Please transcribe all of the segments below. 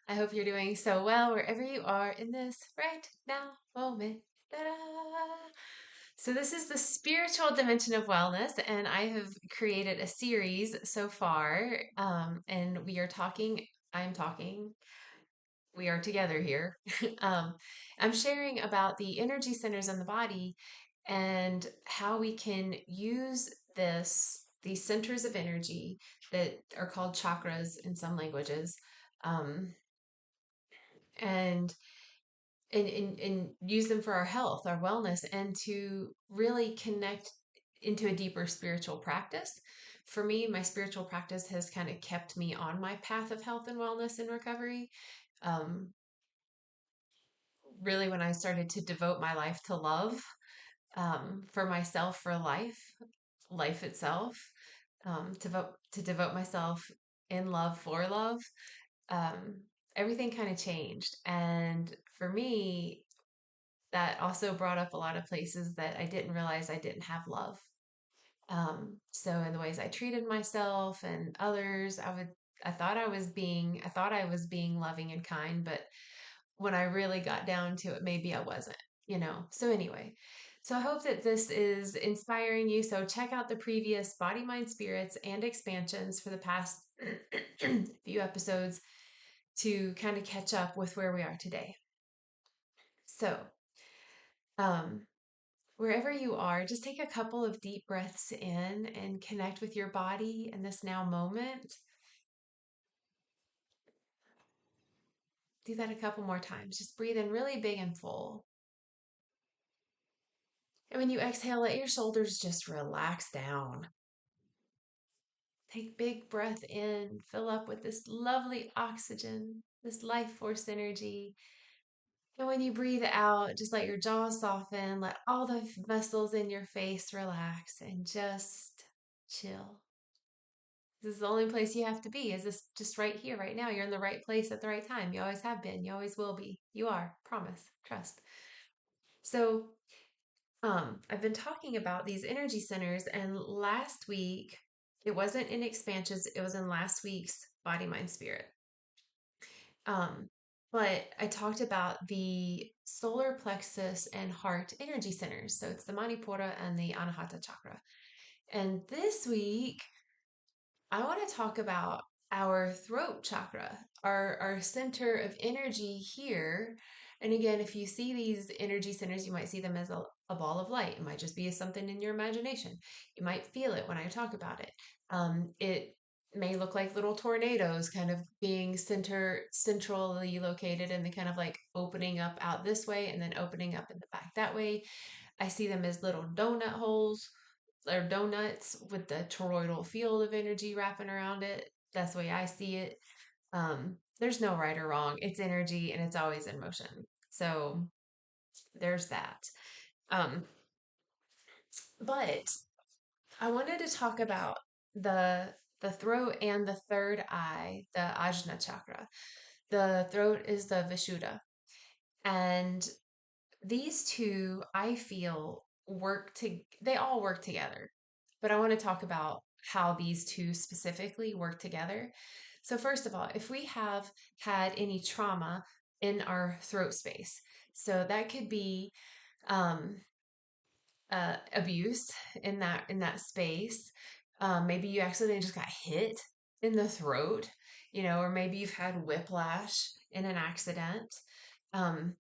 I hope you're doing so well wherever you are in this right now moment. Ta-da! So, this is the spiritual dimension of wellness, and I have created a series so far. And we are talking, I'm talking, we are together here. um, I'm sharing about the energy centers in the body and how we can use these centers of energy that are called chakras in some languages. Um, and and use them for our health, our wellness, and to really connect into a deeper spiritual practice. For me, my spiritual practice has kind of kept me on my path of health and wellness and recovery. Um, Really, when I started to devote my life to love, for myself, for life itself, to devote myself in love for love, um, everything kind of changed. And for me, that also brought up a lot of places that I didn't realize I didn't have love. So in the ways I treated myself and others, I thought I was being loving and kind, but when I really got down to it, maybe I wasn't. So anyway, so I hope that this is inspiring you. So check out the previous Body, Mind, Spirits and expansions for the past few episodes to kind of catch up with where we are today. So, um, wherever you are, just take a couple of deep breaths in and connect with your body in this now moment. Do that a couple more times. Just breathe in really big and full. And when you exhale, let your shoulders just relax down. Take big breath in, fill up with this lovely oxygen, this life force energy. And when you breathe out, just let your jaw soften, let all the muscles in your face relax, and just chill. This is the only place you have to be. Is this just right here, right now? You're in the right place at the right time. You always have been. You always will be. You are. Promise. Trust. So, I've been talking about these energy centers, and last week it wasn't in expansions. It was in last week's Body, Mind, Spirit. Um, but I talked about the solar plexus and heart energy centers. So it's the Manipura and the Anahata chakra. And this week I want to talk about our throat chakra, our center of energy here. And again, if you see these energy centers, you might see them as a ball of light. It might just be something in your imagination. You might feel it when I talk about it. It may look like little tornadoes kind of being centrally located and they kind of like opening up out this way and then opening up in the back that way. I see them as little donut holes or donuts with the toroidal field of energy wrapping around it. That's the way I see it. There's no right or wrong. It's energy and it's always in motion. So there's that. Um, but I wanted to talk about the the throat and the third eye, the Ajna chakra. The throat is the Vishuddha. And these two, I feel, they all work together. But I want to talk about how these two specifically work together. So, first of all, if we have had any trauma in our throat space, so that could be um, abuse in that space. Maybe you accidentally just got hit in the throat, or maybe you've had whiplash in an accident. Um,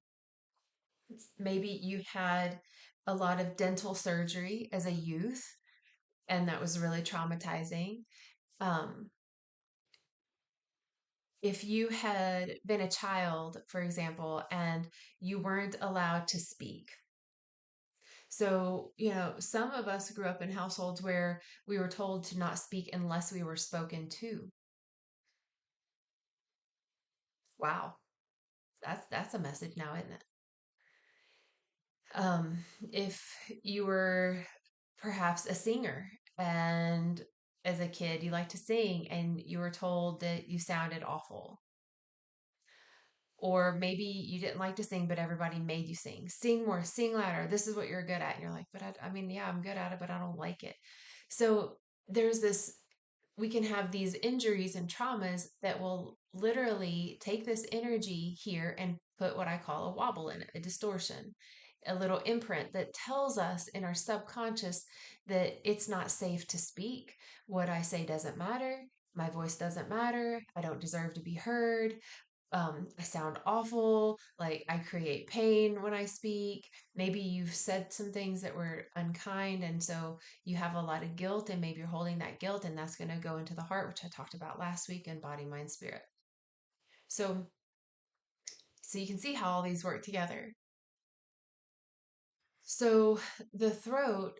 Maybe you had a lot of dental surgery as a youth, and that was really traumatizing. Um, if you had been a child, for example, and you weren't allowed to speak. So, some of us grew up in households where we were told to not speak unless we were spoken to. Wow, that's a message now, isn't it? Um, if you were perhaps a singer and as a kid you liked to sing and you were told that you sounded awful, or maybe you didn't like to sing but everybody made you sing more, sing louder, this is what you're good at, and you're like, but I mean, yeah, I'm good at it but I don't like it. So there's this we can have these injuries and traumas that will literally take this energy here and put what I call a wobble in it, a distortion, a little imprint that tells us in our subconscious that it's not safe to speak. What I say doesn't matter. My voice doesn't matter. I don't deserve to be heard. I sound awful, like I create pain when I speak. Maybe you've said some things that were unkind, and so you have a lot of guilt, and maybe you're holding that guilt, and that's going to go into the heart, which I talked about last week in body, mind, spirit. So, so you can see how all these work together. So the throat,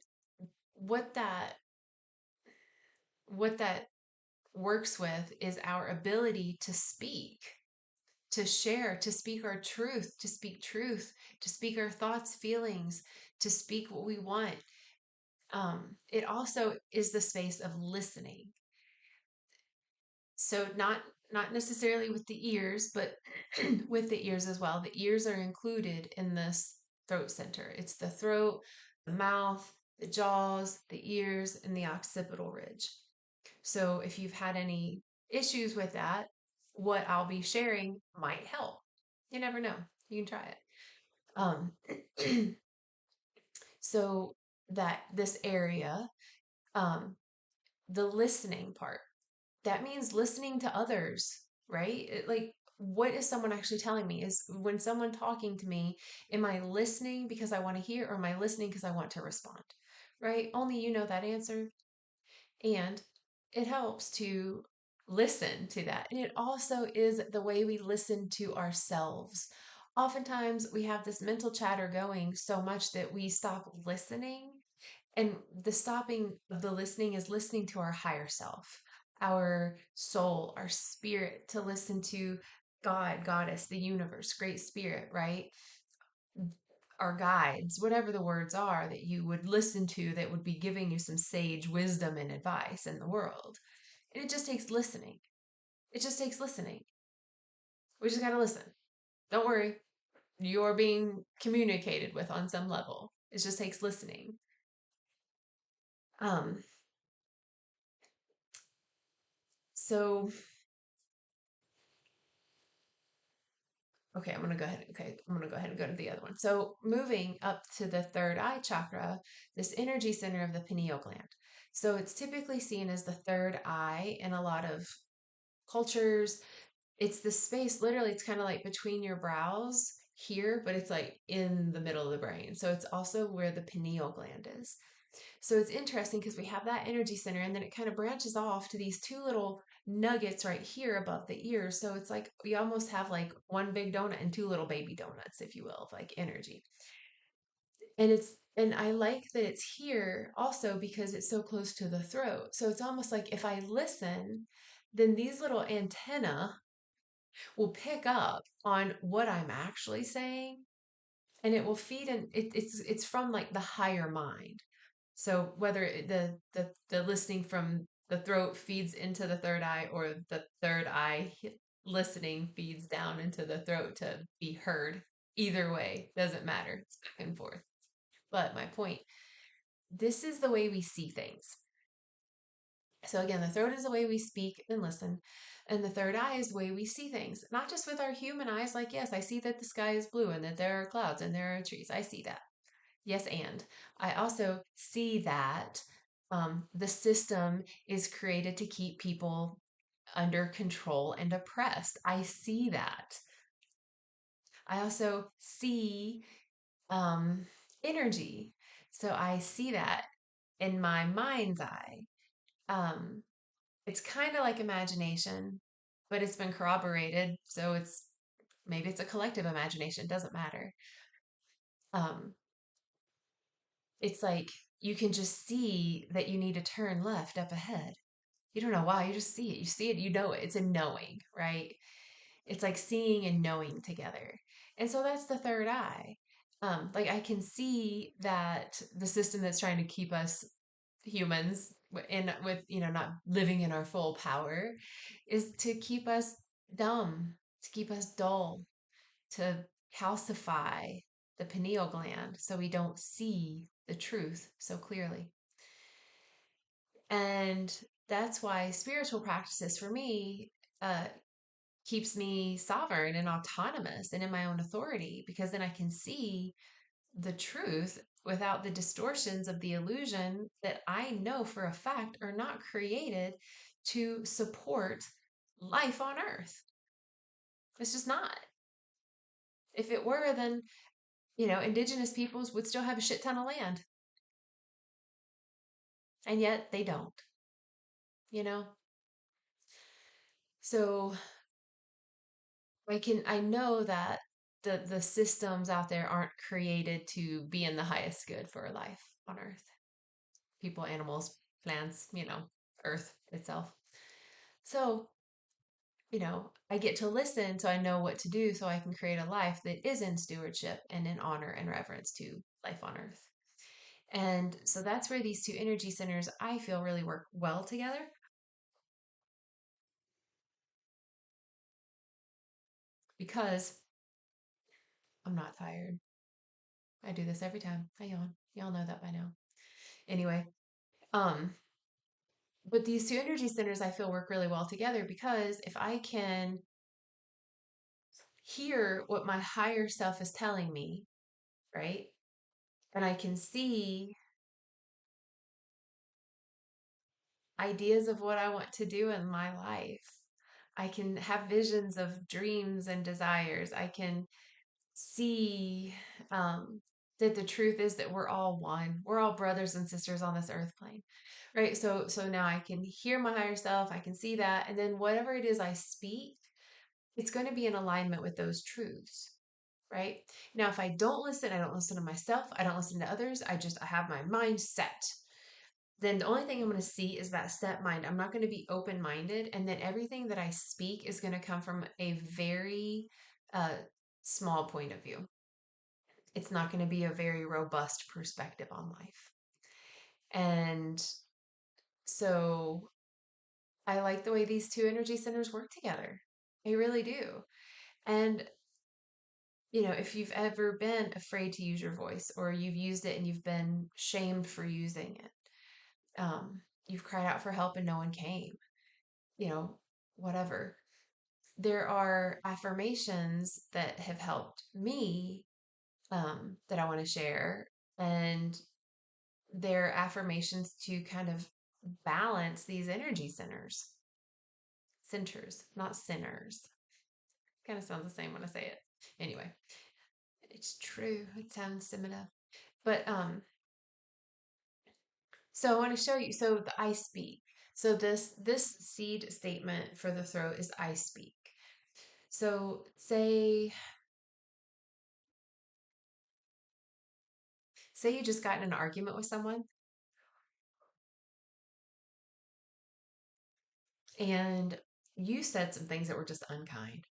what that what that works with is our ability to speak, to share, to speak our truth, to speak our thoughts, feelings, to speak what we want. It also is the space of listening. So not necessarily with the ears, but with the ears as well. The ears are included in this throat center. It's the throat, the mouth, the jaws, the ears, and the occipital ridge. So if you've had any issues with that, what I'll be sharing might help. You never know. You can try it. Um, so that this area, um, the listening part, that means listening to others, right? Like, what is someone actually telling me? Is when someone talking to me, am I listening because I want to hear, or am I listening because I want to respond? Right? Only you know that answer. And it helps to listen to that. And it also is the way we listen to ourselves. Oftentimes, we have this mental chatter going so much that we stop listening. And the stopping of the listening is listening to our higher self, our soul, our spirit, to listen to God, Goddess, the universe, Great Spirit, right? Our guides, whatever the words are that you would listen to that would be giving you some sage wisdom and advice in the world. And it just takes listening. It just takes listening. We just got to listen. Don't worry. You're being communicated with on some level. It just takes listening. Um, so okay, I'm gonna go ahead. Okay, I'm gonna go ahead and go to the other one. So moving up to the third eye chakra, this energy center of the pineal gland. So it's typically seen as the third eye in a lot of cultures. It's the space, literally, it's kind of like between your brows here, but it's like in the middle of the brain. So it's also where the pineal gland is. So it's interesting because we have that energy center and then it kind of branches off to these two little nuggets right here above the ears. So it's like we almost have like one big donut and two little baby donuts, if you will, of like energy. And I like that it's here also because it's so close to the throat. So it's almost like if I listen, then these little antenna will pick up on what I'm actually saying and it will feed in it's from like the higher mind. So whether the listening from the throat feeds into the third eye or the third eye listening feeds down into the throat to be heard, either way doesn't matter. It's back and forth. But my point, this is the way we see things. So again, the throat is the way we speak and listen. And the third eye is the way we see things, not just with our human eyes. Like, yes, I see that the sky is blue and that there are clouds and there are trees. I see that. Yes, and I also see that the system is created to keep people under control and oppressed. I see that. I also see um, energy. So I see that in my mind's eye. Um, it's kind of like imagination, but it's been corroborated. So it's maybe it's a collective imagination, doesn't matter. Um, it's like you can just see that you need to turn left up ahead. You don't know why, you just see it. You see it, you know it. It's a knowing, right? It's like seeing and knowing together. And so that's the third eye. Like I can see that the system that's trying to keep us humans in with not living in our full power is to keep us dumb, to keep us dull, to calcify the pineal gland so we don't see the truth so clearly. And that's why spiritual practices for me, uh, keeps me sovereign and autonomous and in my own authority, because then I can see the truth without the distortions of the illusion that I know for a fact are not created to support life on earth. It's just not. If it were, then, indigenous peoples would still have a shit ton of land. And yet they don't, you know? So I know that the systems out there aren't created to be in the highest good for life on earth. People, animals, plants, earth itself. So, I get to listen so I know what to do so I can create a life that is in stewardship and in honor and reverence to life on earth. And so that's where these two energy centers I feel really work well together, because I'm not tired. I do this every time. I yawn. Y'all know that by now. Anyway, um, but these two energy centers I feel work really well together, because if I can hear what my higher self is telling me, right? And I can see ideas of what I want to do in my life. I can have visions of dreams and desires. I can see that the truth is that we're all one. We're all brothers and sisters on this earth plane, right? So now I can hear my higher self. I can see that, and then whatever it is I speak, it's going to be in alignment with those truths. Right now, if I don't listen, I don't listen to myself. I don't listen to others. I have my mind set, then the only thing I'm going to see is that set mind. I'm not going to be open minded. And then everything that I speak is going to come from a very uh, small point of view. It's not going to be a very robust perspective on life. And so I like the way these two energy centers work together. I really do. And, if you've ever been afraid to use your voice, or you've used it and you've been shamed for using it, you've cried out for help and no one came, you know, whatever. There are affirmations that have helped me, that I want to share. And they're affirmations to kind of balance these energy centers. Centers, not sinners. Kind of sounds the same when I say it. Anyway, it's true. It sounds similar. But so I want to show you. So the I speak. So this seed statement for the throat is I speak. So say you just got in an argument with someone, and you said some things that were just unkind,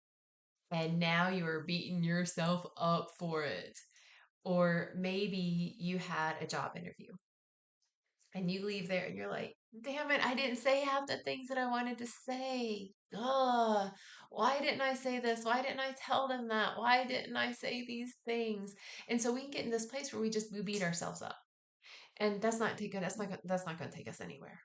and now you are beating yourself up for it. Or maybe you had a job interview and you leave there and you're like, damn it, I didn't say half the things that I wanted to say. Ugh, why didn't I say this? Why didn't I tell them that? Why didn't I say these things? And so we can get in this place where we beat ourselves up. And that's not going to take us anywhere.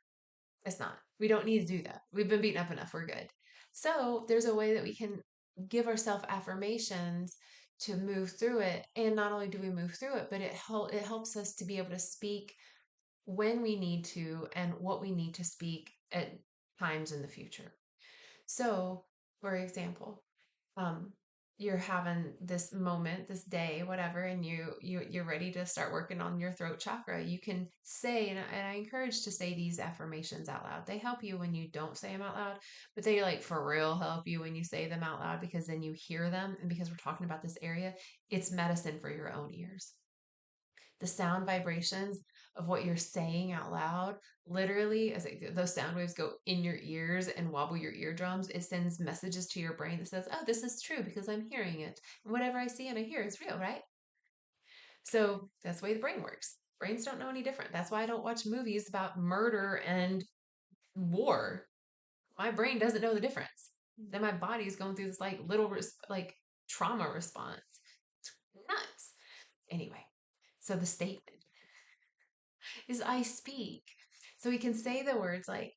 It's not. We don't need to do that. We've been beaten up enough. We're good. So there's a way that we can give ourselves affirmations to move through it. And not only do we move through it, but it helps us to be able to speak when we need to and what we need to speak at times in the future. So, for example, um, you're having this moment, this day, whatever, and you're ready to start working on your throat chakra. You can say, and I encourage to say these affirmations out loud. They help you when you don't say them out loud, but they like for real help you when you say them out loud, because then you hear them, and because we're talking about this area, it's medicine for your own ears. The sound vibrations of what you're saying out loud, literally, as those sound waves go in your ears and wobble your eardrums, it sends messages to your brain that says, oh, this is true because I'm hearing it. And whatever I see and I hear is real, right? So that's the way the brain works. Brains don't know any different. That's why I don't watch movies about murder and war. My brain doesn't know the difference. Then my body is going through this like little like trauma response. It's nuts. Anyway, so the statement is I speak. So we can say the words like,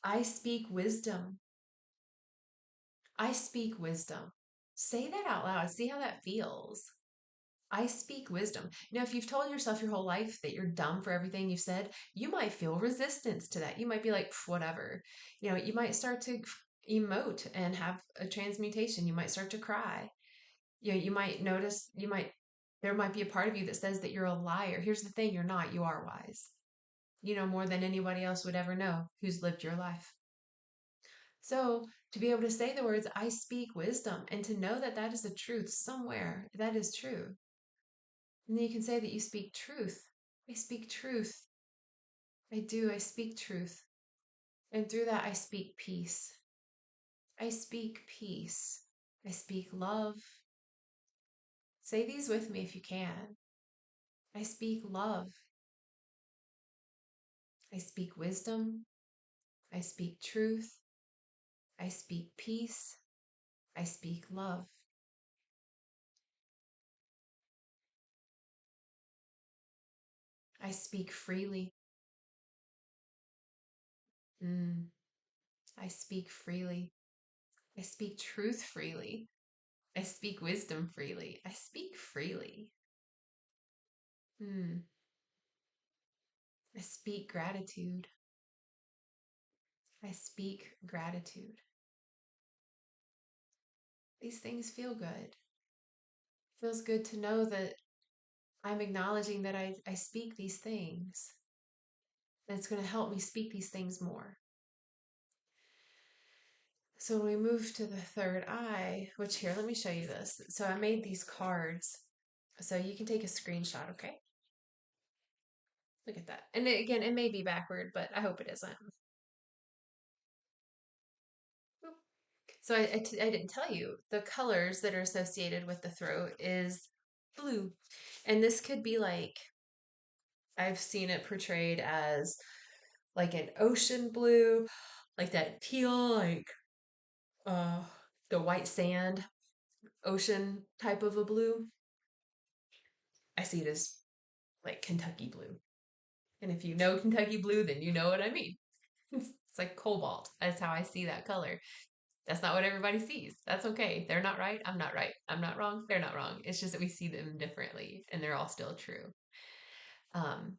I speak wisdom. I speak wisdom. Say that out loud. See how that feels. I speak wisdom. If you've told yourself your whole life that you're dumb for everything you've said, you might feel resistance to that. You might be like, whatever. You might start to emote and have a transmutation. You might start to cry. You might notice, there might be a part of you that says that you're a liar. Here's the thing, you're not, you are wise. You know more than anybody else would ever know who's lived your life. So to be able to say the words, I speak wisdom, and to know that that is a truth somewhere, that is true. And then you can say that you speak truth. I speak truth. I do. I speak truth. And through that, I speak peace. I speak peace. I speak love. Say these with me if you can. I speak love. I speak wisdom. I speak truth. I speak peace. I speak love. I speak freely. Mm, I speak freely. I speak truth freely. I speak wisdom freely. I speak freely. Mm, I speak gratitude. I speak gratitude. These things feel good. Feels good to know that I'm acknowledging that I speak these things. And it's going to help me speak these things more. So when we move to the third eye, which here, let me show you this. So I made these cards. So you can take a screenshot, okay? Look at that. And again, it may be backward, but I hope it isn't. So I didn't tell you the colors that are associated with the throat is blue. And this could be like, I've seen it portrayed as like an ocean blue, like that teal, like uh the white sand ocean type of a blue. I see it as like Kentucky blue. And if you know Kentucky blue, then you know what I mean. It's like cobalt. That's how I see that color. That's not what everybody sees. That's okay. They're not right. I'm not right. I'm not wrong. They're not wrong. It's just that we see them differently and they're all still true. Um,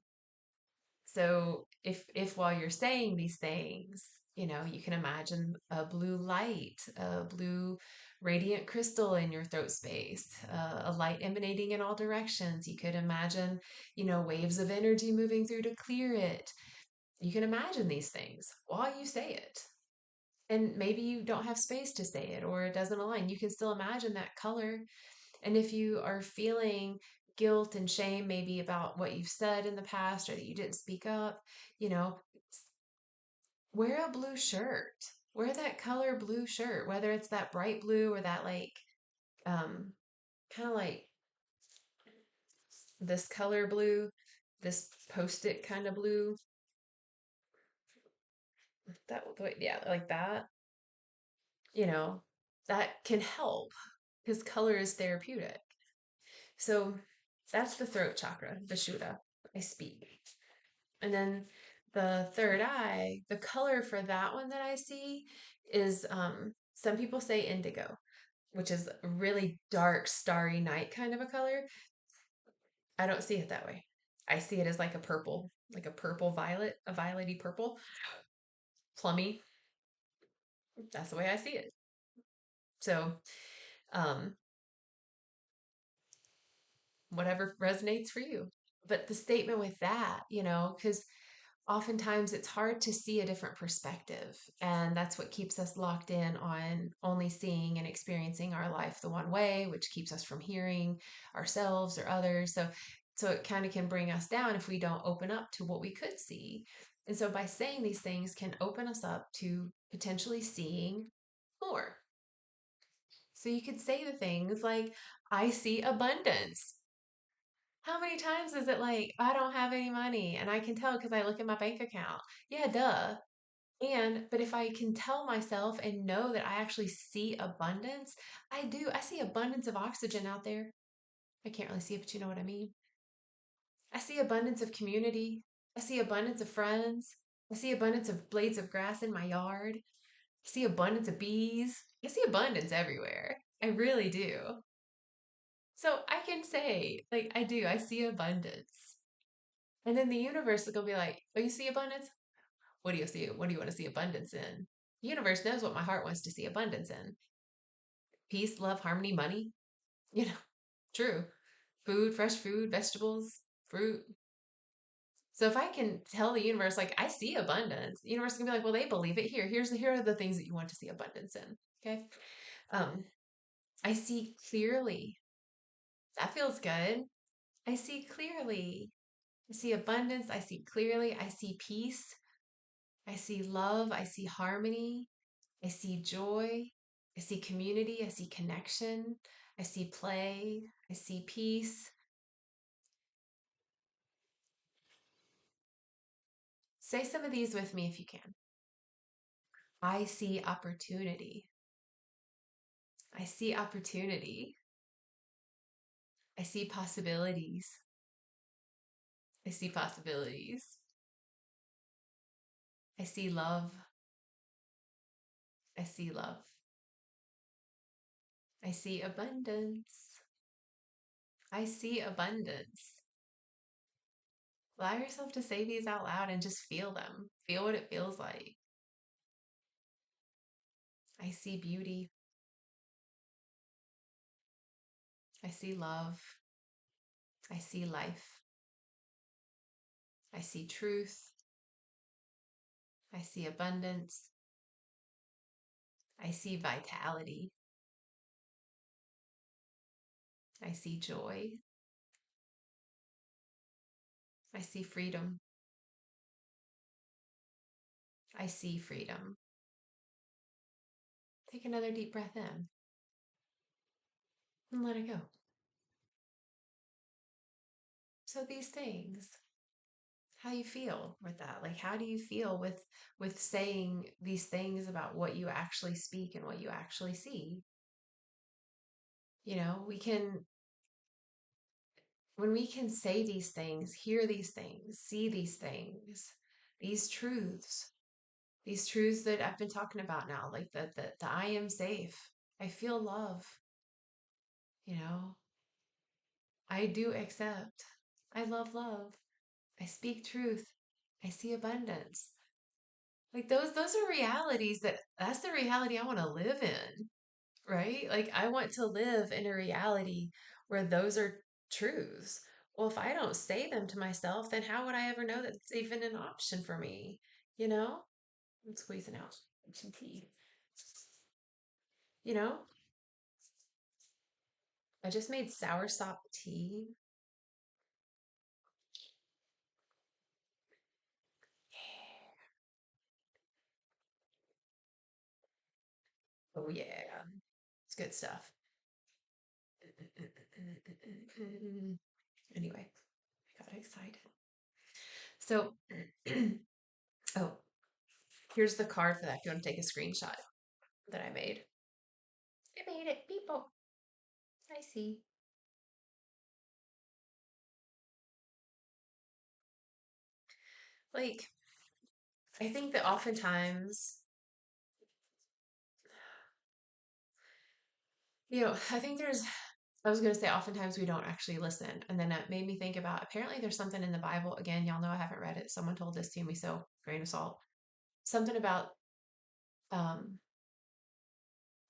so if while you're saying these things, you can imagine a blue light, a blue radiant crystal in your throat space, a light emanating in all directions. You could imagine, waves of energy moving through to clear it. You can imagine these things while you say it. And maybe you don't have space to say it or it doesn't align. You can still imagine that color. And if you are feeling guilt and shame, maybe about what you've said in the past or that you didn't speak up, you know, wear a blue shirt. Wear that color blue shirt, whether it's that bright blue or that like, um, kind of like this color blue, this post-it kind of blue. That, yeah, like that, you know, that can help because color is therapeutic. So that's the throat chakra, the Shuddha. I speak. And then the third eye, the color for that one that I see is some people say indigo, which is a really dark, starry night kind of a color. I don't see it that way. I see it as like a purple violet, a violety purple, plummy. That's the way I see it. So, um, whatever resonates for you. But the statement with that, because oftentimes it's hard to see a different perspective. And that's what keeps us locked in on only seeing and experiencing our life the one way, which keeps us from hearing ourselves or others. So it kind of can bring us down if we don't open up to what we could see. And so by saying these things can open us up to potentially seeing more. So you could say the things like, I see abundance. How many times is it like, I don't have any money and I can tell because I look at my bank account? Yeah, duh. But if I can tell myself and know that I actually see abundance, I do. I see abundance of oxygen out there. I can't really see it, but you know what I mean. I see abundance of community. I see abundance of friends. I see abundance of blades of grass in my yard. I see abundance of bees. I see abundance everywhere. I really do. So I can say, like, I do, I see abundance. And then the universe is going to be like, oh, you see abundance? What do you see? What do you want to see abundance in? The universe knows what my heart wants to see abundance in: peace, love, harmony, money. You know, true. Food, fresh food, vegetables, fruit. So if I can tell the universe, like, I see abundance, the universe can be like, well, they believe it. Here are the things that you want to see abundance in. Okay. Um, I see clearly. That feels good. I see clearly. I see abundance. I see clearly. I see peace. I see love. I see harmony. I see joy. I see community. I see connection. I see play. I see peace. Say some of these with me if you can. I see opportunity. I see opportunity. I see possibilities. I see possibilities. I see love. I see love. I see abundance. I see abundance. Allow yourself to say these out loud and just feel them. Feel what it feels like. I see beauty. I see love. I see life. I see truth. I see abundance. I see vitality. I see joy. I see freedom. I see freedom. Take another deep breath in and let it go. So these things, how you feel with that? Like, how do you feel with saying these things about what you actually speak and what you actually see? You know, we can, when we can say these things, hear these things, see these things, these truths, these truths that I've been talking about now, like the I am safe. I feel love, you know, I do accept. I love love. I speak truth. I see abundance. Like those are realities that's the reality I want to live in, right? Like I want to live in a reality where those are truths. Well, if I don't say them to myself, then how would I ever know that it's even an option for me? You know? I'm squeezing out some tea. You know? I just made soursop tea. Oh yeah. It's good stuff. Anyway, I got excited. So, oh, here's the card for that if you want to take a screenshot that I made. I made it, people. I see. Like, I think that oftentimes, I think I was going to say, oftentimes we don't actually listen. And then it made me think about apparently there's something in the Bible. Again, y'all know I haven't read it. Someone told this to me, so grain of salt. Something about um,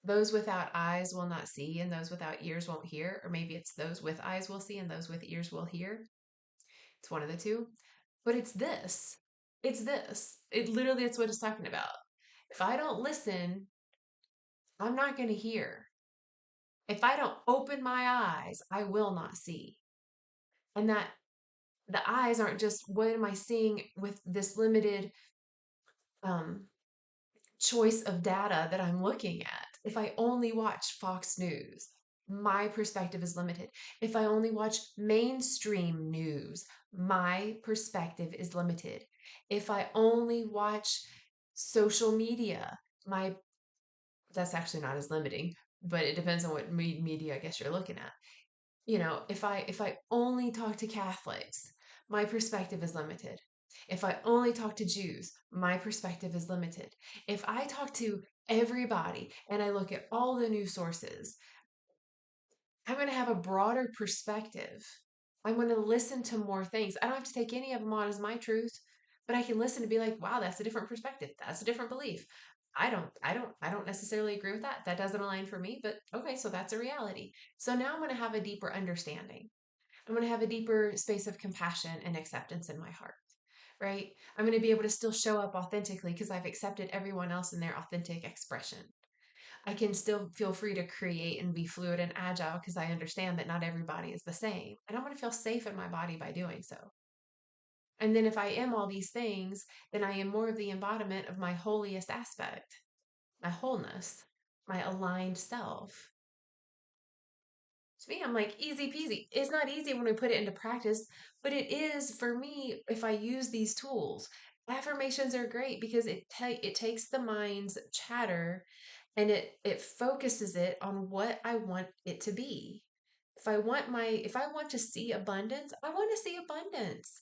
those without eyes will not see, and those without ears won't hear. Or maybe it's those with eyes will see, and those with ears will hear. It's one of the two. But it's this. It's this. It literally, it's what it's talking about. If I don't listen, I'm not going to hear. If I don't open my eyes, I will not see. And that the eyes aren't just what am I seeing with this limited um, choice of data that I'm looking at. If I only watch Fox News, my perspective is limited. If I only watch mainstream news, my perspective is limited. If I only watch social media, my that's actually not as limiting, but it depends on what media I guess you're looking at. If I only talk to Catholics, my perspective is limited. If I only talk to Jews, my perspective is limited. If I talk to everybody and I look at all the news sources, I'm going to have a broader perspective. I'm going to listen to more things. I don't have to take any of them on as my truth, but I can listen to be like, wow, that's a different perspective. That's a different belief. I don't necessarily agree with that. That doesn't align for me, but okay, so that's a reality. So now I'm going to have a deeper understanding. I'm going to have a deeper space of compassion and acceptance in my heart, right? I'm going to be able to still show up authentically because I've accepted everyone else in their authentic expression. I can still feel free to create and be fluid and agile because I understand that not everybody is the same. And I'm going to feel safe in my body by doing so. And then if I am all these things, then I am more of the embodiment of my holiest aspect, my wholeness, my aligned self. To me, I'm like, easy peasy. It's not easy when we put it into practice, but it is for me if I use these tools. Affirmations are great because it takes the mind's chatter and it focuses it on what I want it to be. If I want to see abundance, I want to see abundance.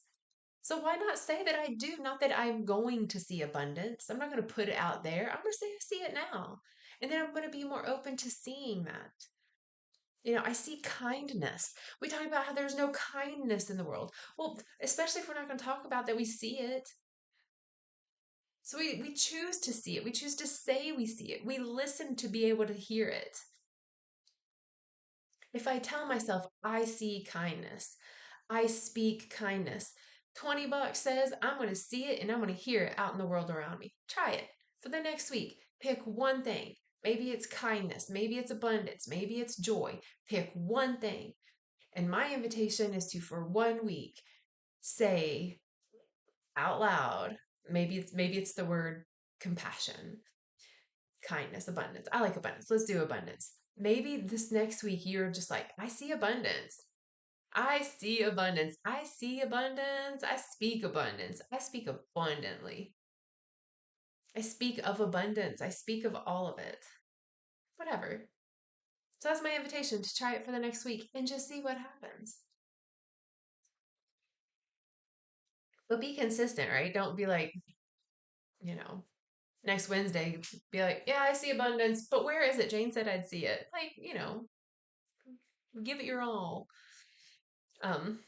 So why not say that I do? Not that I'm going to see abundance. I'm not going to put it out there. I'm going to say I see it now. And then I'm going to be more open to seeing that. I see kindness. We talk about how there's no kindness in the world. Well, especially if we're not going to talk about that we see it. So we choose to see it. We choose to say we see it. We listen to be able to hear it. If I tell myself I see kindness, I speak kindness, $20 says I'm going to see it and I'm going to hear it out in the world around me. Try it for the next week. Pick one thing. Maybe it's kindness. Maybe it's abundance. Maybe it's joy. Pick one thing. And my invitation is to, for 1 week, say out loud, maybe it's the word compassion, kindness, abundance. I like abundance. Let's do abundance. Maybe this next week you're just like, I see abundance. I see abundance. I see abundance. I speak abundance. I speak abundantly. I speak of abundance. I speak of all of it. Whatever. So that's my invitation to try it for the next week and just see what happens. But be consistent, right? Don't be like, you know, next Wednesday, be like, yeah, I see abundance, but where is it? Jane said I'd see it. Like, give it your all. Um,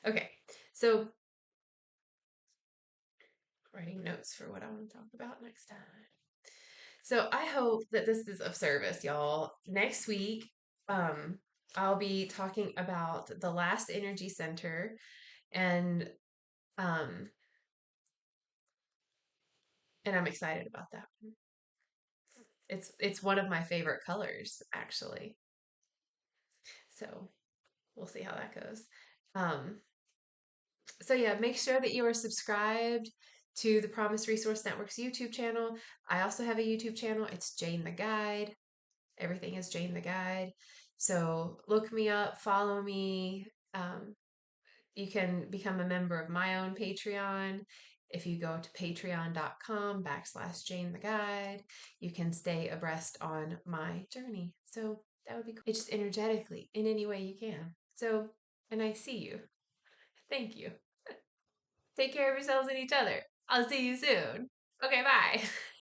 okay. So writing notes for what I want to talk about next time. So I hope that this is of service, y'all. Next week, um, I'll be talking about the last energy center and um and I'm excited about that. It's one of my favorite colors, actually. So we'll see how that goes. Um, so yeah, make sure that you are subscribed to the Promise Resource Network's YouTube channel. I also have a YouTube channel. It's Jane the Guide. Everything is Jane the Guide. So look me up, follow me. You can become a member of my own Patreon. If you go to patreon.com/Jane the Guide, you can stay abreast on my journey. So that would be cool. It's just energetically in any way you can. So, and I see you. Thank you. Take care of yourselves and each other. I'll see you soon. Okay, bye.